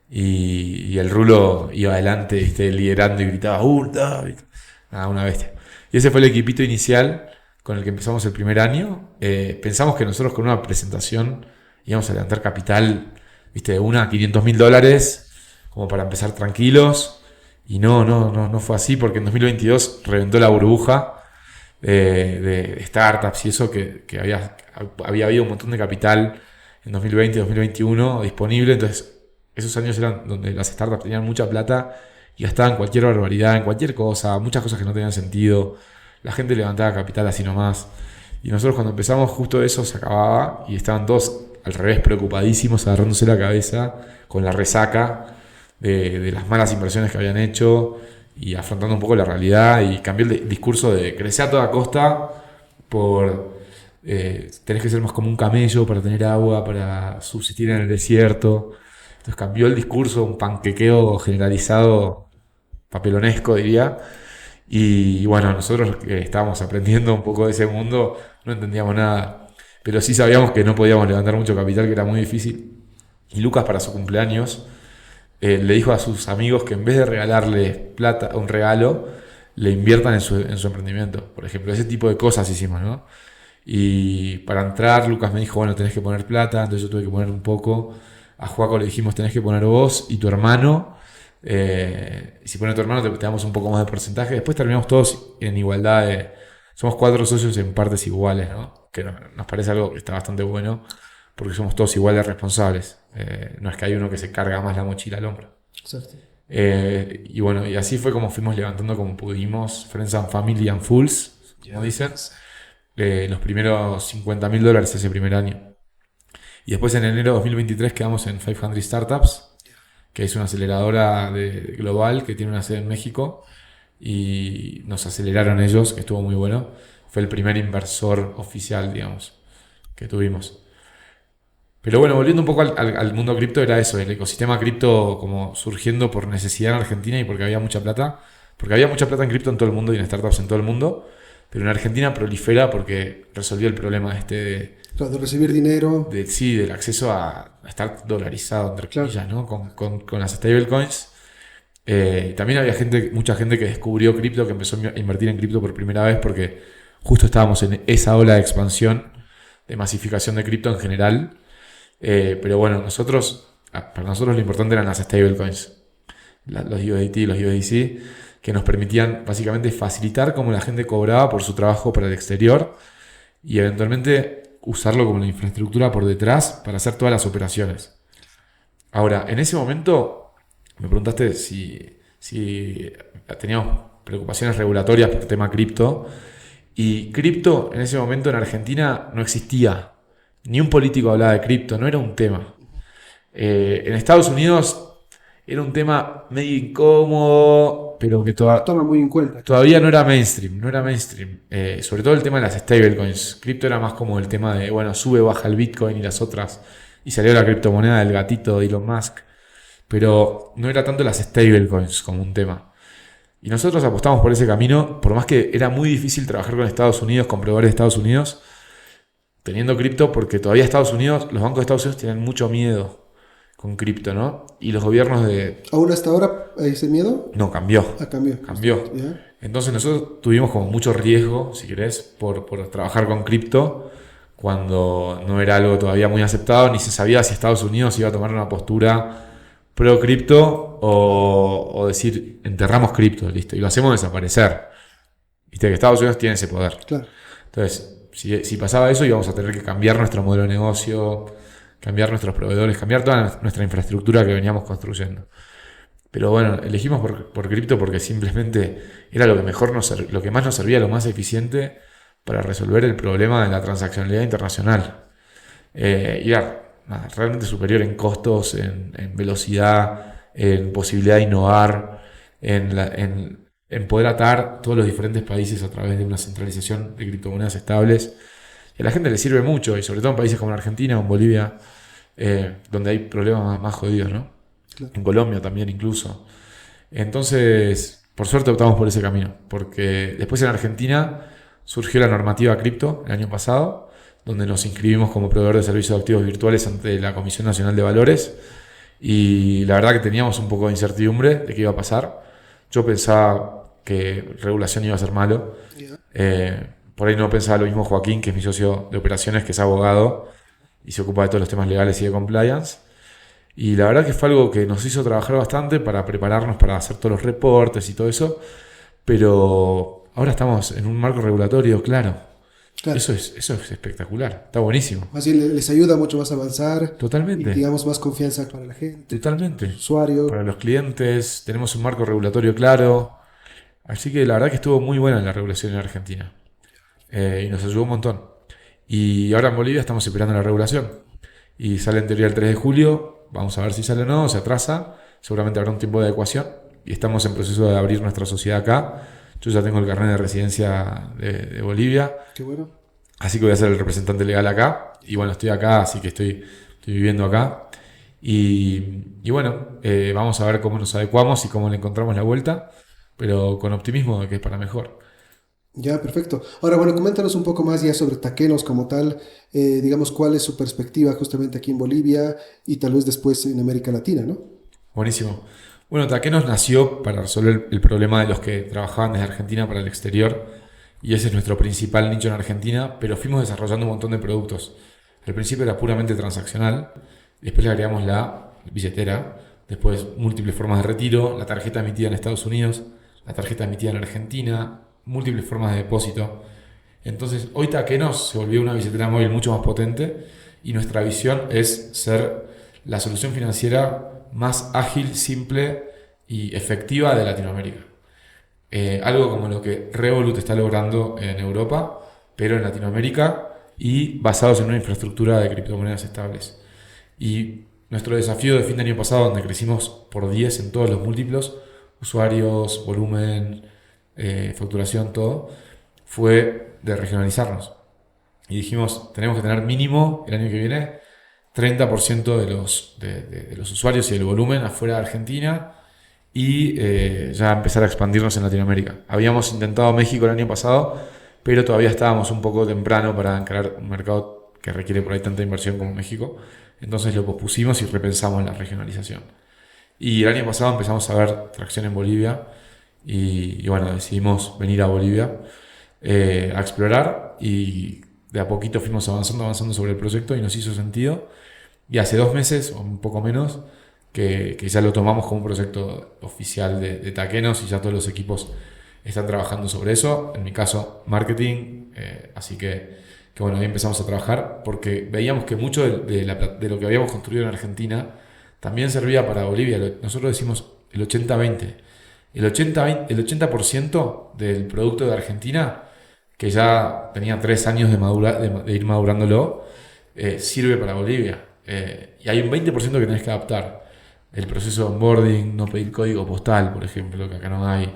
y el Rulo iba adelante, liderando y gritaba una bestia. Y ese fue el equipito inicial con el que empezamos el primer año. Pensamos que nosotros con una presentación íbamos a levantar capital, de $500,000 como para empezar tranquilos, y no fue así, porque en 2022 reventó la burbuja de startups y eso, que había habido un montón de capital en 2020 y 2021 disponible. Entonces esos años eran donde las startups tenían mucha plata y gastaban cualquier barbaridad en cualquier cosa, muchas cosas que no tenían sentido. La gente levantaba capital así nomás, y nosotros cuando empezamos justo eso se acababa y estaban todos al revés, preocupadísimos, agarrándose la cabeza con la resaca de las malas inversiones que habían hecho, y afrontando un poco la realidad. Y cambió el discurso de crecer a toda costa por... tenés que ser más como un camello para tener agua, para subsistir en el desierto. Entonces cambió el discurso, un panquequeo generalizado, papelonesco diría. Y bueno, nosotros que estábamos aprendiendo un poco de ese mundo, no entendíamos nada, pero sí sabíamos que no podíamos levantar mucho capital, que era muy difícil. Y Lucas, para su cumpleaños, le dijo a sus amigos que en vez de regalarle plata, un regalo, le inviertan en su emprendimiento. Por ejemplo, ese tipo de cosas hicimos, ¿no? Y para entrar, Lucas me dijo, bueno, tenés que poner plata. Entonces yo tuve que poner un poco. A Joaco le dijimos, tenés que poner vos y tu hermano. Y si pone tu hermano, te damos un poco más de porcentaje. Después terminamos todos en igualdad. Somos 4 socios en partes iguales, ¿no? Que nos parece algo que está bastante bueno, porque somos todos iguales responsables. No es que hay uno que se carga más la mochila al hombro. Exacto. Y bueno, y así fue como fuimos levantando como pudimos, Friends and Family and Fools, como dicen, los primeros $50,000 ese primer año. Y después en enero de 2023 quedamos en 500 Startups, que es una aceleradora global que tiene una sede en México, y nos aceleraron ellos, que estuvo muy bueno. Fue el primer inversor oficial, digamos, que tuvimos. Pero bueno, volviendo un poco al mundo cripto, era eso, el ecosistema cripto como surgiendo por necesidad en Argentina y porque había mucha plata. Porque había mucha plata en cripto en todo el mundo y en startups en todo el mundo. Pero en Argentina prolifera porque resolvió el problema de recibir dinero. Del acceso a estar dolarizado, entre comillas, ¿no? Con las stablecoins. También había mucha gente que descubrió cripto, que empezó a invertir en cripto por primera vez porque justo estábamos en esa ola de expansión, de masificación de cripto en general. Pero bueno, nosotros para nosotros lo importante eran las stablecoins, los USDT, los USDC, que nos permitían básicamente facilitar cómo la gente cobraba por su trabajo para el exterior y eventualmente usarlo como la infraestructura por detrás para hacer todas las operaciones. Ahora, en ese momento me preguntaste si teníamos preocupaciones regulatorias por el tema cripto, y cripto en ese momento en Argentina no existía. Ni un político hablaba de cripto, no era un tema. En Estados Unidos era un tema medio incómodo, pero que Toma muy en cuenta. todavía no era mainstream. Sobre todo el tema de las stablecoins. Cripto era más como el tema de, bueno, sube, baja el Bitcoin y las otras. Y salió la criptomoneda del gatito de Elon Musk. Pero no era tanto las stablecoins como un tema. Y nosotros apostamos por ese camino, por más que era muy difícil trabajar con Estados Unidos, con proveedores de Estados Unidos, teniendo cripto, porque todavía los bancos de Estados Unidos tienen mucho miedo con cripto, ¿no? Y los gobiernos ¿Aún hasta ahora hay ese miedo? No, cambió. Cambió. ¿Ya? Entonces nosotros tuvimos como mucho riesgo, si querés, por trabajar con cripto, cuando no era algo todavía muy aceptado, ni se sabía si Estados Unidos iba a tomar una postura pro cripto o decir enterramos cripto, listo, y lo hacemos desaparecer. Viste que Estados Unidos tiene ese poder. Claro. Entonces, si pasaba eso, íbamos a tener que cambiar nuestro modelo de negocio, cambiar nuestros proveedores, cambiar toda nuestra infraestructura que veníamos construyendo. Pero bueno, elegimos por cripto porque simplemente era lo que más nos servía, lo más eficiente para resolver el problema de la transaccionalidad internacional. Y era realmente superior en costos, en velocidad, en posibilidad de innovar, en poder atar todos los diferentes países a través de una centralización de criptomonedas estables. Y a la gente le sirve mucho, y sobre todo en países como en Argentina o en Bolivia, donde hay problemas más jodidos, ¿no? Claro. En Colombia también incluso. Entonces, por suerte optamos por ese camino, porque después en Argentina surgió la normativa cripto el año pasado, donde nos inscribimos como proveedor de servicios de activos virtuales ante la Comisión Nacional de Valores, y la verdad que teníamos un poco de incertidumbre de qué iba a pasar. Yo pensaba que regulación iba a ser malo. Por ahí no pensaba lo mismo Joaquín, que es mi socio de operaciones, que es abogado y se ocupa de todos los temas legales y de compliance. Y la verdad que fue algo que nos hizo trabajar bastante para prepararnos para hacer todos los reportes y todo eso. Pero ahora estamos en un marco regulatorio, claro. Eso es espectacular, está buenísimo. Más bien les ayuda mucho más a avanzar. Totalmente. Y digamos más confianza para la gente. Totalmente. Los usuarios. Para los clientes, tenemos un marco regulatorio claro. Así que la verdad que estuvo muy buena la regulación en Argentina. Y nos ayudó un montón. Y ahora en Bolivia estamos esperando la regulación. Y sale en teoría el 3 de julio. Vamos a ver si sale o no, se atrasa. Seguramente habrá un tiempo de adecuación. Y estamos en proceso de abrir nuestra sociedad acá. Yo ya tengo el carnet de residencia de Bolivia. Qué bueno. Así que voy a ser el representante legal acá. Y bueno, estoy acá, así que estoy viviendo acá. Y bueno, vamos a ver cómo nos adecuamos y cómo le encontramos la vuelta. Pero con optimismo de que es para mejor. Ya, perfecto. Ahora, bueno, coméntanos un poco más ya sobre Taquenos como tal. Digamos, cuál es su perspectiva justamente aquí en Bolivia y tal vez después en América Latina, ¿no? Buenísimo. Bueno, Taquenos nació para resolver el problema de los que trabajaban desde Argentina para el exterior, y ese es nuestro principal nicho en Argentina, pero fuimos desarrollando un montón de productos. Al principio era puramente transaccional, después le agregamos la billetera, después múltiples formas de retiro, la tarjeta emitida en Estados Unidos, la tarjeta emitida en Argentina, múltiples formas de depósito. Entonces, hoy Taquenos se volvió una billetera móvil mucho más potente, y nuestra visión es ser la solución financiera más ágil, simple y efectiva de Latinoamérica. Algo como lo que Revolut está logrando en Europa, pero en Latinoamérica y basados en una infraestructura de criptomonedas estables. Y nuestro desafío de fin de año pasado, donde crecimos por 10 en todos los múltiplos, usuarios, volumen, facturación, todo, fue de regionalizarnos. Y dijimos, tenemos que tener mínimo el año que viene 30% de los usuarios y del volumen afuera de Argentina, y ya empezar a expandirnos en Latinoamérica. Habíamos intentado México el año pasado, pero todavía estábamos un poco temprano para encarar un mercado que requiere por ahí tanta inversión como México. Entonces lo pospusimos y repensamos la regionalización. Y el año pasado empezamos a ver tracción en Bolivia y bueno, decidimos venir a Bolivia a explorar, y de a poquito fuimos avanzando sobre el proyecto y nos hizo sentido. Y hace 2 meses, o un poco menos, que ya lo tomamos como un proyecto oficial de Taquenos y ya todos los equipos están trabajando sobre eso. En mi caso, marketing. Así que bueno, ahí empezamos a trabajar porque veíamos que mucho de lo que habíamos construido en Argentina también servía para Bolivia. Nosotros decimos el 80-20. El 80% del producto de Argentina, que ya tenía 3 años de ir madurándolo, sirve para Bolivia. Y hay un 20% que tenés que adaptar. El proceso de onboarding, no pedir código postal, por ejemplo, que acá no hay.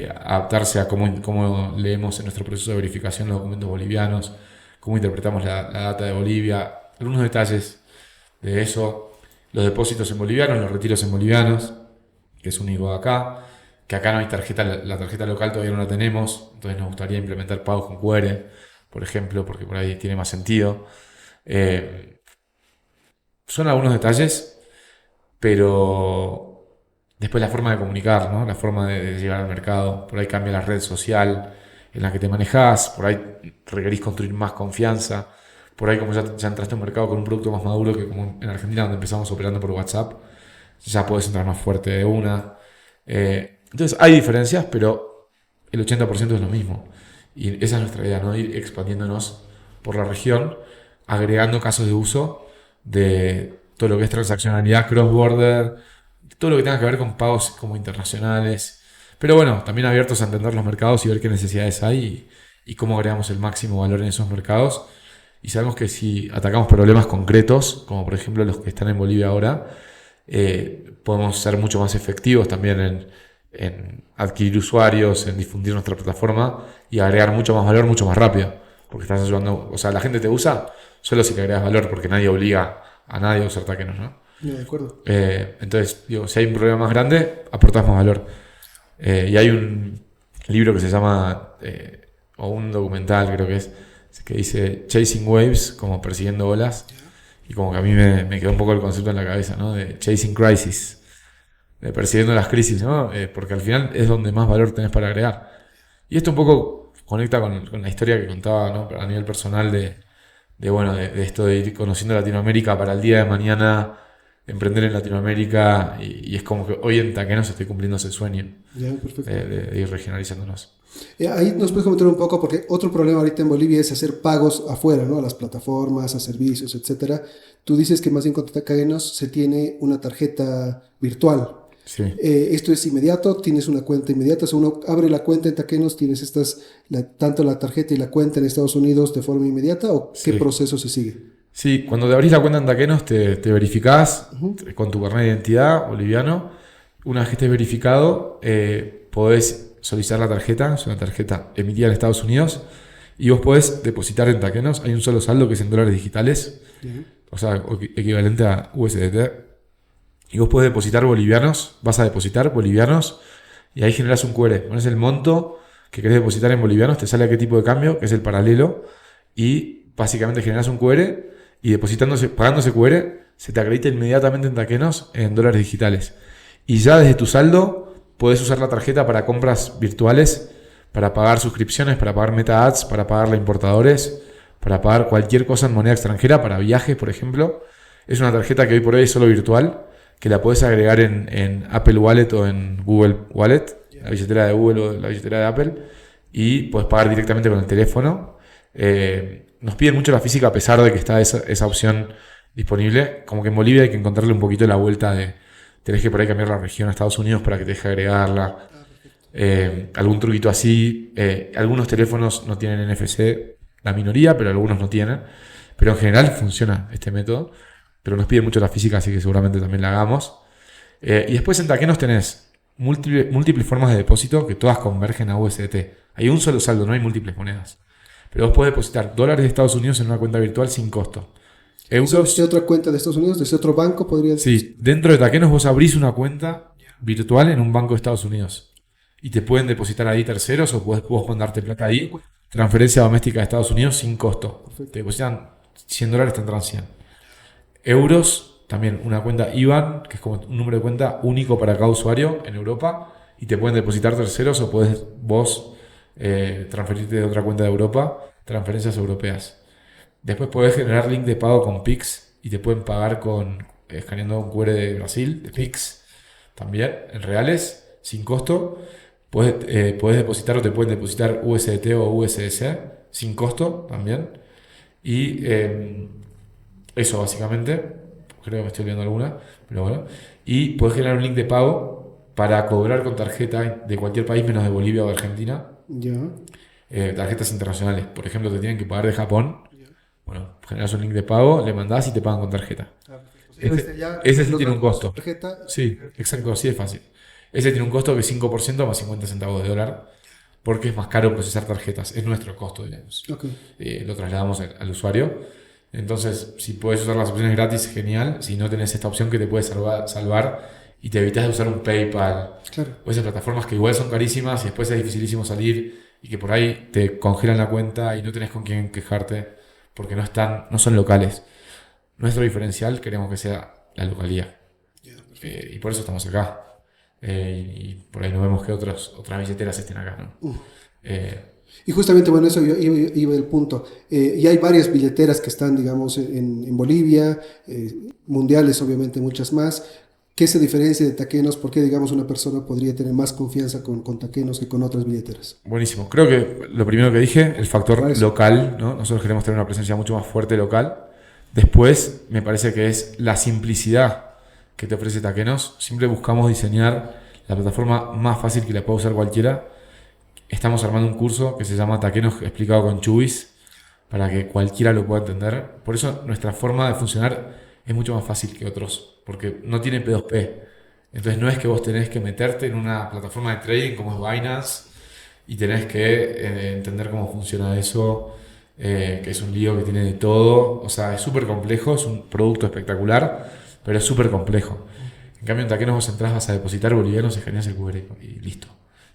Adaptarse a cómo leemos en nuestro proceso de verificación los documentos bolivianos, cómo interpretamos la data de Bolivia, algunos detalles de eso, los depósitos en bolivianos, los retiros en bolivianos, que es único acá, que acá no hay tarjeta, la tarjeta local todavía no la tenemos, entonces nos gustaría implementar pagos con QR, por ejemplo, porque por ahí tiene más sentido. Son algunos detalles, pero después la forma de comunicar, ¿no? La forma de llegar al mercado. Por ahí cambia la red social en la que te manejás. Por ahí requerís construir más confianza. Por ahí como ya entraste a un mercado con un producto más maduro que como en Argentina, donde empezamos operando por WhatsApp, ya podés entrar más fuerte de una. Entonces hay diferencias, pero el 80% es lo mismo. Y esa es nuestra idea, ¿no? Ir expandiéndonos por la región, agregando casos de uso de todo lo que es transaccionalidad cross-border, todo lo que tenga que ver con pagos como internacionales. Pero bueno, también abiertos a entender los mercados y ver qué necesidades hay y cómo agregamos el máximo valor en esos mercados. Y sabemos que si atacamos problemas concretos, como por ejemplo los que están en Bolivia ahora, podemos ser mucho más efectivos también en adquirir usuarios, en difundir nuestra plataforma y agregar mucho más valor mucho más rápido. Porque estás ayudando, o sea, la gente te usa solo si le agregas valor, porque nadie obliga a nadie a usar Taquenos, ¿no? De acuerdo. Entonces, digo, si hay un problema más grande, aportás más valor. Y hay un libro que se llama, o un documental creo que dice Chasing Waves, como persiguiendo olas. Y como que a mí me quedó un poco el concepto en la cabeza, ¿no? De Chasing Crisis, de persiguiendo las crisis, ¿no? Porque al final es donde más valor tenés para agregar. Y esto un poco conecta con la historia que contaba, ¿no? A nivel personal de esto de ir conociendo Latinoamérica para el día de mañana emprender en Latinoamérica y es como que hoy en Taquenos estoy cumpliendo ese sueño. Ya, perfecto. De ir regionalizándonos. Ahí nos puedes comentar un poco, porque otro problema ahorita en Bolivia es hacer pagos afuera, ¿no? A las plataformas, a servicios, etcétera. Tú dices que más bien con Taquenos se tiene una tarjeta virtual. Sí. Esto es inmediato, tienes una cuenta inmediata. O sea, uno abre la cuenta en Taquenos, tienes tanto la tarjeta y la cuenta en Estados Unidos de forma inmediata, ¿o qué proceso se sigue? Sí, cuando te abrís la cuenta en Taquenos te verificás con tu carnet de identidad boliviano. Una vez que estés verificado, podés solicitar la tarjeta. Es una tarjeta emitida en Estados Unidos y vos podés depositar en Taquenos. Hay un solo saldo que es en dólares digitales, o sea, equivalente a USDT. Y vos podés depositar bolivianos, vas a depositar bolivianos y ahí generas un QR. Pones el monto que querés depositar en bolivianos, te sale a qué tipo de cambio, que es el paralelo, y básicamente generas un QR y pagando ese QR se te acredita inmediatamente en Taquenos en dólares digitales. Y ya desde tu saldo podés usar la tarjeta para compras virtuales, para pagar suscripciones, para pagar meta ads, para pagarle a importadores, para pagar cualquier cosa en moneda extranjera, para viajes, por ejemplo. Es una tarjeta que hoy por hoy es solo virtual, que la podés agregar en Apple Wallet o en Google Wallet, la billetera de Google o la billetera de Apple, y podés pagar directamente con el teléfono. Nos piden mucho la física a pesar de que está esa opción disponible. Como que en Bolivia hay que encontrarle un poquito la vuelta tenés que por ahí cambiar la región a Estados Unidos para que te deje agregarla. Algún truquito así. Algunos teléfonos no tienen NFC, la minoría, pero algunos no tienen. Pero en general funciona este método. Pero nos pide mucho la física, así que seguramente también la hagamos. Y después en Taquenos tenés múltiples formas de depósito que todas convergen a USDT. Hay un solo saldo, no hay múltiples monedas. Pero vos podés depositar dólares de Estados Unidos en una cuenta virtual sin costo. ¿Desde otra cuenta de Estados Unidos? ¿Desde otro banco podría decir? Sí, dentro de Taquenos vos abrís una cuenta virtual en un banco de Estados Unidos. Y te pueden depositar ahí terceros o vos mandarte plata ahí. Transferencia doméstica de Estados Unidos sin costo. Perfecto. Te depositan $100, te entran 100. Euros, también una cuenta IBAN, que es como un número de cuenta único para cada usuario en Europa. Y te pueden depositar terceros o podés vos transferirte de otra cuenta de Europa, transferencias europeas. Después podés generar link de pago con Pix y te pueden pagar escaneando un QR de Brasil, de Pix, también, en reales, sin costo. Puedes depositar o te pueden depositar USDT o USDC sin costo también. Y eso básicamente, creo que me estoy olvidando alguna, pero bueno. Y puedes generar un link de pago para cobrar con tarjeta de cualquier país menos de Bolivia o de Argentina. Ya. Tarjetas internacionales, por ejemplo, te tienen que pagar de Japón. Bueno, generas un link de pago, le mandás y te pagan con tarjeta. Ese sí tiene un costo. Tarjeta. Sí, exacto, así es fácil. Ese tiene un costo que es 5% más 50 centavos de dólar, porque es más caro procesar tarjetas. Es nuestro costo, digamos. Okay. Lo trasladamos al usuario. Entonces, si puedes usar las opciones gratis, genial. Si no, tenés esta opción que te puede salvar y te evitas de usar un PayPal. Claro. O esas plataformas que igual son carísimas y después es dificilísimo salir y que por ahí te congelan la cuenta y no tenés con quién quejarte porque no son locales. Nuestro diferencial queremos que sea la localidad. Y por eso estamos acá. Y por ahí no vemos que otras billeteras estén acá, ¿no? Y justamente, bueno, eso iba el punto. Y hay varias billeteras que están, digamos, en Bolivia, mundiales, obviamente, muchas más. ¿Qué se diferencia de Taquenos? ¿Por qué, digamos, una persona podría tener más confianza con Taquenos que con otras billeteras? Buenísimo. Creo que lo primero que dije, el factor local, ¿no? Nosotros queremos tener una presencia mucho más fuerte local. Después, me parece que es la simplicidad que te ofrece Taquenos. Siempre buscamos diseñar la plataforma más fácil que la pueda usar cualquiera. Estamos armando un curso que se llama Taquenos explicado con Chubis para que cualquiera lo pueda entender. Por eso nuestra forma de funcionar es mucho más fácil que otros, porque no tiene P2P. Entonces no es que vos tenés que meterte en una plataforma de trading como es Binance y tenés que entender cómo funciona eso, que es un lío que tiene de todo. O sea, es súper complejo, es un producto espectacular, pero es súper complejo. En cambio, en Taquenos vos entrás, vas a depositar bolivianos, escaneás el QR y listo.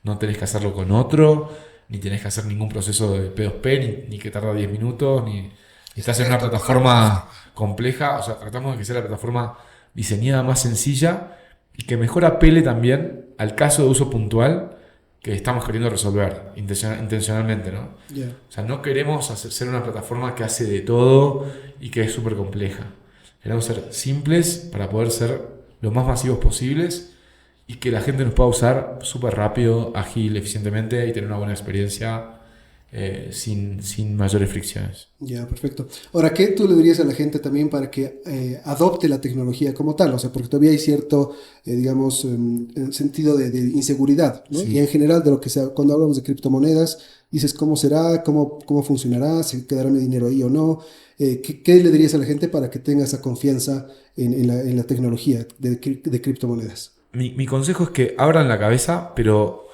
No tenés que hacerlo con otro, ni tenés que hacer ningún proceso de P2P, ni que tarda 10 minutos, ni estás en una plataforma compleja. O sea, tratamos de que sea la plataforma diseñada más sencilla y que mejor apele también al caso de uso puntual que estamos queriendo resolver intencionalmente, ¿no? Yeah. O sea, no queremos ser una plataforma que hace de todo y que es súper compleja. Queremos ser simples para poder ser lo más masivos posibles y que la gente nos pueda usar súper rápido, ágil, eficientemente y tener una buena experiencia sin mayores fricciones. Ya, perfecto. Ahora, ¿qué tú le dirías a la gente también para que adopte la tecnología como tal? O sea, porque todavía hay cierto, digamos, sentido de inseguridad, ¿no? Sí. Y en general, de lo que sea, cuando hablamos de criptomonedas, dices, ¿cómo será? ¿Cómo funcionará? ¿Si quedará mi dinero ahí o no? ¿Qué le dirías a la gente para que tenga esa confianza en la tecnología de criptomonedas? Mi consejo es que abran la cabeza, pero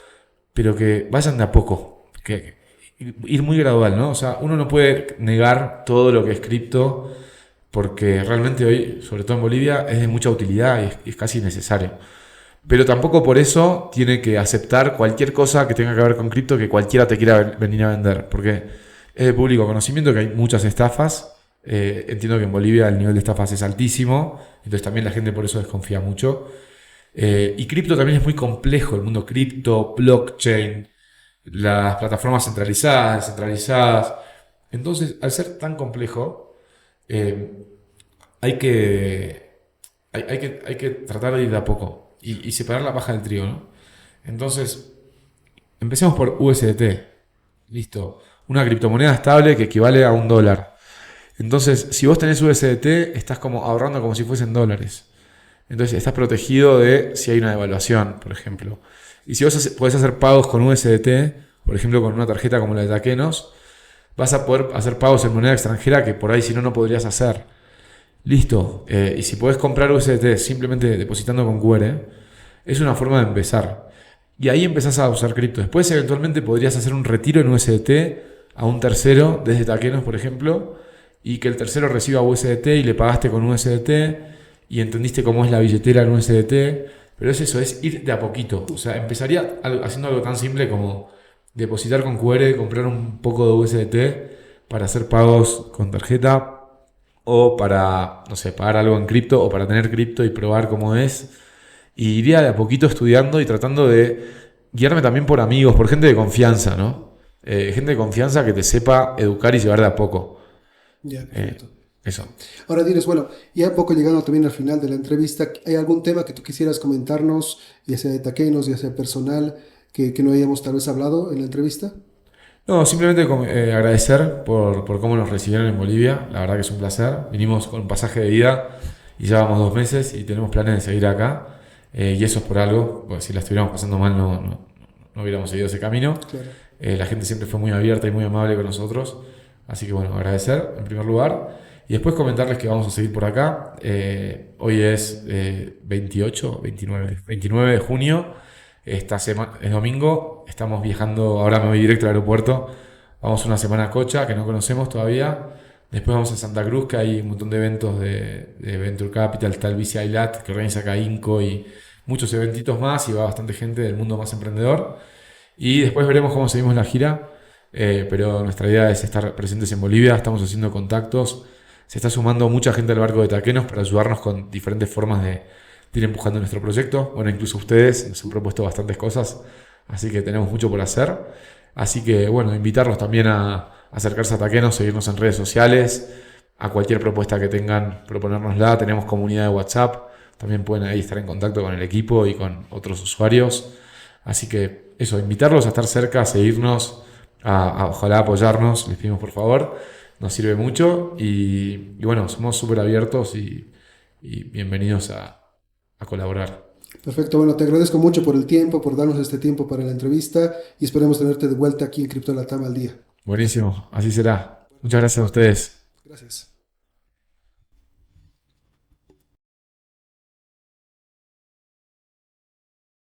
que vayan de a poco. Que ir muy gradual, ¿no? O sea, uno no puede negar todo lo que es cripto porque realmente hoy, sobre todo en Bolivia, es de mucha utilidad y es casi necesario. Pero tampoco por eso tiene que aceptar cualquier cosa que tenga que ver con cripto que cualquiera te quiera venir a vender. Porque es de público conocimiento que hay muchas estafas. Entiendo que en Bolivia el nivel de estafas es altísimo, entonces también la gente por eso desconfía mucho. Y cripto también es muy complejo, el mundo cripto, blockchain, las plataformas centralizadas, descentralizadas. Entonces, al ser tan complejo, hay que tratar de ir de a poco y separar la paja del trigo, ¿no? Entonces, empecemos por USDT. Listo. Una criptomoneda estable que equivale a $1. Entonces, si vos tenés USDT, estás como ahorrando como si fuesen dólares. Entonces, estás protegido de si hay una devaluación, por ejemplo. Y si vos podés hacer pagos con USDT, por ejemplo con una tarjeta como la de Taquenos, vas a poder hacer pagos en moneda extranjera que por ahí si no podrías hacer. Listo. Y si podés comprar USDT simplemente depositando con QR, es una forma de empezar. Y ahí empezás a usar cripto. Después eventualmente podrías hacer un retiro en USDT a un tercero desde Taquenos, por ejemplo, y que el tercero reciba USDT y le pagaste con USDT y entendiste cómo es la billetera en USDT. Pero es eso, es ir de a poquito. O sea, empezaría haciendo algo tan simple como depositar con QR, comprar un poco de USDT para hacer pagos con tarjeta o para, no sé, pagar algo en cripto o para tener cripto y probar cómo es. Y iría de a poquito estudiando y tratando de guiarme también por amigos, por gente de confianza, ¿no? Gente de confianza que te sepa educar y llevar de a poco. Ya, perfecto. Eso. Ahora diles, bueno, ya un poco llegando también al final de la entrevista, ¿hay algún tema que tú quisieras comentarnos, ya sea de Taquenos, ya sea personal, que no hayamos tal vez hablado en la entrevista? No, simplemente agradecer por cómo nos recibieron en Bolivia. La verdad que es un placer. Vinimos con un pasaje de ida y ya vamos 2 meses y tenemos planes de seguir acá. Y eso es por algo, porque si la estuviéramos pasando mal no hubiéramos seguido ese camino. Claro. La gente siempre fue muy abierta y muy amable con nosotros. Así que bueno, agradecer en primer lugar. Y después comentarles que vamos a seguir por acá. Hoy es 29 de junio. Esta semana es domingo. Estamos viajando. Ahora me voy directo al aeropuerto. Vamos una semana a Cocha, que no conocemos todavía. Después vamos a Santa Cruz, que hay un montón de eventos de Venture Capital. Está el Bici Ailat, que organiza acá Inco, y muchos eventitos más. Y va bastante gente del mundo más emprendedor. Y después veremos cómo seguimos la gira. Pero nuestra idea es estar presentes en Bolivia. Estamos haciendo contactos. Se está sumando mucha gente al barco de Taquenos para ayudarnos con diferentes formas de ir empujando nuestro proyecto. Bueno, incluso ustedes nos han propuesto bastantes cosas, así que tenemos mucho por hacer. Así que, bueno, invitarlos también a acercarse a Taquenos, seguirnos en redes sociales, a cualquier propuesta que tengan, proponérnosla. Tenemos comunidad de WhatsApp, también pueden ahí estar en contacto con el equipo y con otros usuarios. Así que eso, invitarlos a estar cerca, a seguirnos, a ojalá apoyarnos, les pedimos por favor. Nos sirve mucho y bueno, somos súper abiertos y bienvenidos a colaborar. Perfecto, bueno, te agradezco mucho por el tiempo, por darnos este tiempo para la entrevista y esperemos tenerte de vuelta aquí en Crypto Latam al día. Buenísimo, así será. Muchas gracias a ustedes. Gracias.